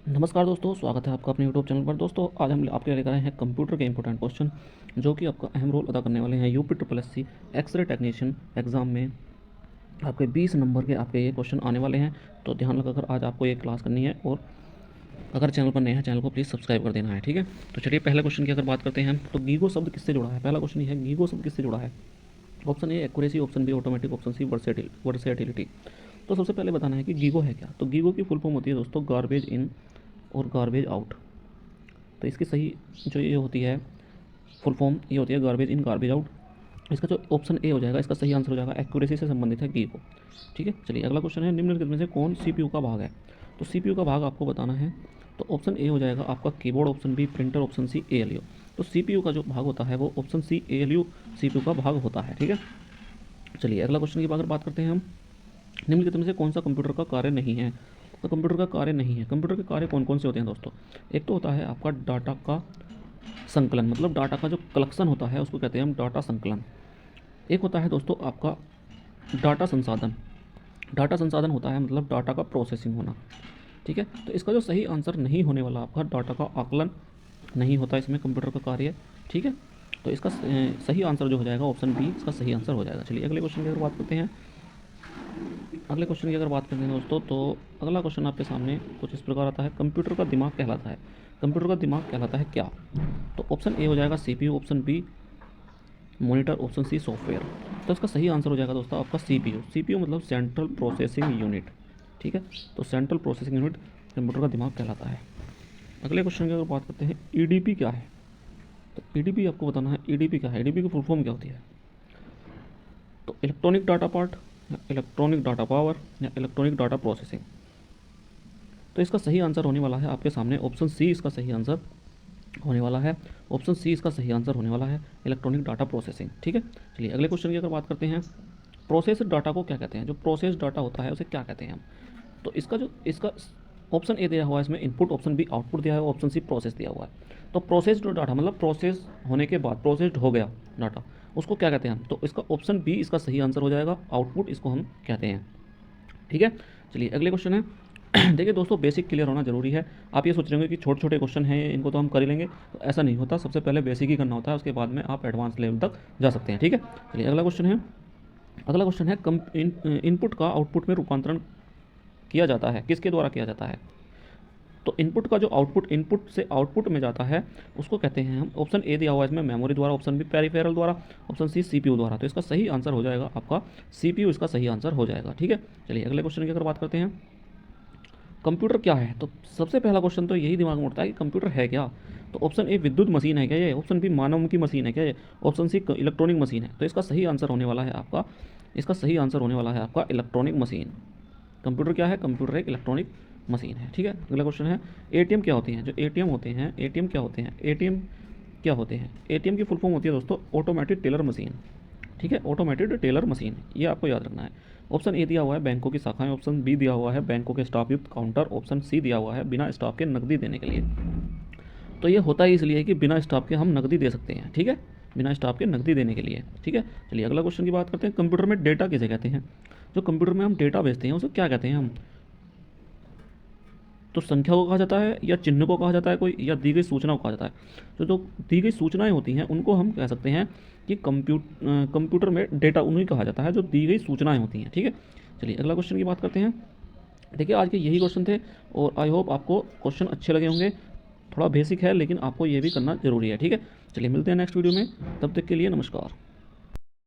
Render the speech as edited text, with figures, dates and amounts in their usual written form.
नमस्कार दोस्तों, स्वागत है आपका अपने यूट्यूब चैनल पर। दोस्तों आज हम आपके लिए लेकर आए हैं कंप्यूटर के इंपॉर्टेंट क्वेश्चन जो कि आपका अहम रोल अदा करने वाले हैं UP triple S C X-ray technician exam में। आपके 20 नंबर के आपके ये क्वेश्चन आने वाले हैं, तो ध्यान लगाकर आज आपको ये क्लास करनी है। और अगर चैनल पर नए हैं, चैनल को प्लीज़ सब्सक्राइब कर देना है, ठीक है। तो चलिए पहले क्वेश्चन की अगर बात करते हैं तो गीगो शब्द किससे जुड़ा है। पहला क्वेश्चन ये है, गीगो शब्द किससे जुड़ा है। Option A accuracy, option B automatic, option C versatility. तो सबसे पहले बताना है कि गीगो है क्या। तो गीगो की फुल फॉर्म होती है दोस्तों गार्बेज इन और गार्बेज आउट। तो इसकी सही जो ये होती है फुल फॉर्म ये होती है गार्बेज इन गार्बेज आउट। इसका जो ऑप्शन ए हो जाएगा, इसका सही आंसर हो जाएगा एक्यूरेसी से संबंधित है गीगो, ठीक है। चलिए अगला क्वेश्चन है, निम्नलिखित में से कौन सीपीयू का भाग है। तो सीपीयू का भाग आपको बताना है। तो ऑप्शन ए हो जाएगा आपका keyboard, option B printer, option C ALU. तो सीपीयू का जो भाग होता है वो ऑप्शन सी एएलयू सीपीयू का भाग होता है, ठीक है। चलिए अगला क्वेश्चन की अगर बात करते हैं हम, निम्नलिखित में से कौन सा कंप्यूटर का कार्य नहीं है। तो कंप्यूटर का कार्य नहीं है, कंप्यूटर के कार्य कौन कौन से होते हैं दोस्तों। एक तो होता है आपका डाटा का संकलन, मतलब डाटा का जो कलेक्शन होता है उसको कहते हैं हम डाटा संकलन। एक होता है दोस्तों आपका डाटा संसाधन। डाटा संसाधन होता है मतलब डाटा का प्रोसेसिंग होना, ठीक है। तो इसका जो सही आंसर नहीं होने वाला आपका डाटा का आकलन नहीं होता इसमें कंप्यूटर का कार्य, ठीक है। तो इसका सही आंसर जो हो जाएगा ऑप्शन बी इसका सही आंसर हो जाएगा। चलिए अगले क्वेश्चन की अगर बात करते हैं, अगले क्वेश्चन की अगर बात करते हैं दोस्तों, तो अगला क्वेश्चन आपके सामने कुछ इस प्रकार आता है, कंप्यूटर का दिमाग कहलाता है। कंप्यूटर का दिमाग कहलाता है क्या। तो ऑप्शन ए हो जाएगा CPU, option B monitor, option C software. तो इसका सही आंसर हो जाएगा दोस्तों आपका सीपीयू। सीपीयू मतलब सेंट्रल प्रोसेसिंग यूनिट, ठीक है। तो सेंट्रल प्रोसेसिंग यूनिट कंप्यूटर का दिमाग कहलाता है। अगले क्वेश्चन की अगर बात करते हैं, ईडीपी क्या है। तो ईडीपी आपको बताना है ईडीपी क्या है, ईडीपी की फुल फॉर्म क्या होती है। तो इलेक्ट्रॉनिक डाटा पार्ट, या इलेक्ट्रॉनिक डाटा पावर, या इलेक्ट्रॉनिक डाटा प्रोसेसिंग। तो इसका सही आंसर होने वाला है आपके सामने ऑप्शन सी इसका सही आंसर होने वाला है। ऑप्शन सी इसका सही आंसर होने वाला है, इलेक्ट्रॉनिक डाटा प्रोसेसिंग, ठीक है। चलिए अगले क्वेश्चन की अगर बात करते हैं, प्रोसेस डाटा को क्या कहते हैं। जो प्रोसेस डाटा होता है उसे क्या कहते हैं हम। तो इसका ऑप्शन ए दिया हुआ है इसमें इनपुट, ऑप्शन बी आउटपुट दिया हुआ है, ऑप्शन सी प्रोसेस दिया हुआ है। तो प्रोसेस्ड डाटा मतलब प्रोसेस होने के बाद प्रोसेस्ड हो गया डाटा, उसको क्या कहते हैं हम। तो इसका ऑप्शन बी इसका सही आंसर हो जाएगा, आउटपुट इसको हम कहते हैं, ठीक है। चलिए अगले क्वेश्चन है देखिए दोस्तों, बेसिक क्लियर होना जरूरी है। आप ये सोच रहे होंगे कि छोटे छोटे क्वेश्चन हैं इनको तो हम कर ही लेंगे, तो ऐसा नहीं होता। सबसे पहले बेसिक ही करना होता है, उसके बाद में आप एडवांस लेवल तक जा सकते हैं, ठीक है। चलिए अगला क्वेश्चन है, अगला क्वेश्चन है इनपुट का आउटपुट में रूपांतरण किया जाता है, किसके द्वारा किया जाता है। तो इनपुट का जो आउटपुट इनपुट से आउटपुट में जाता है उसको कहते हैं हम, ऑप्शन ए दिया हुआ है इसमें मेमोरी द्वारा, ऑप्शन बी पेरिफेरल द्वारा, ऑप्शन सी सीपीयू द्वारा। तो इसका सही आंसर हो जाएगा आपका सीपीयू, इसका सही आंसर हो जाएगा, ठीक है। चलिए अगले क्वेश्चन की अगर बात करते हैं, कंप्यूटर क्या है। तो सबसे पहला क्वेश्चन तो यही दिमाग में उठता है कि कंप्यूटर है क्या। तो ऑप्शन ए विद्युत मशीन है क्या ये, ऑप्शन बी मानव की मशीन है क्या ये, ऑप्शन सी इलेक्ट्रॉनिक मशीन है। तो इसका सही आंसर होने वाला है आपका, इसका सही आंसर होने वाला है आपका इलेक्ट्रॉनिक मशीन। कंप्यूटर क्या है, कंप्यूटर एक इलेक्ट्रॉनिक मशीन है, ठीक है। अगला क्वेश्चन है, एटीएम क्या होती हैं। जो एटीएम होते हैं, एटीएम क्या होते हैं, एटीएम क्या होते हैं। एटीएम की फुल फॉर्म होती है दोस्तों ऑटोमेटिक टेलर मशीन, ठीक है। ऑटोमेटेड टेलर मशीन, ये आपको याद रखना है। ऑप्शन ए दिया हुआ है बैंकों की शाखाएं, ऑप्शन बी दिया हुआ है बैंकों के स्टाफ युक्त काउंटर, ऑप्शन सी दिया हुआ है बिना स्टाफ के नकदी देने के लिए। तो ये होता ही इसलिए है कि बिना स्टाफ के हम नकदी दे सकते हैं, ठीक है, बिना स्टाफ के नकदी देने के लिए, ठीक है। चलिए अगला क्वेश्चन की बात करते हैं, कंप्यूटर में डेटा किसे कहते हैं। जो कंप्यूटर में हम डेटा भेजते हैं उसे क्या कहते हैं हम। तो संख्या को कहा जाता है, या चिन्ह को कहा जाता है कोई, या दी गई सूचना को कहा जाता है। तो जो दी गई सूचनाएं होती हैं उनको हम कह सकते हैं कि कंप्यूटर में डेटा उन्हें कहा जाता है जो दी गई सूचनाएं होती हैं, ठीक है। चलिए अगला क्वेश्चन की बात करते हैं। देखिए आज के यही क्वेश्चन थे और आई होप आपको क्वेश्चन अच्छे लगे होंगे। थोड़ा बेसिक है लेकिन आपको ये भी करना जरूरी है, ठीक है। चलिए मिलते हैं नेक्स्ट वीडियो में, तब तक के लिए नमस्कार।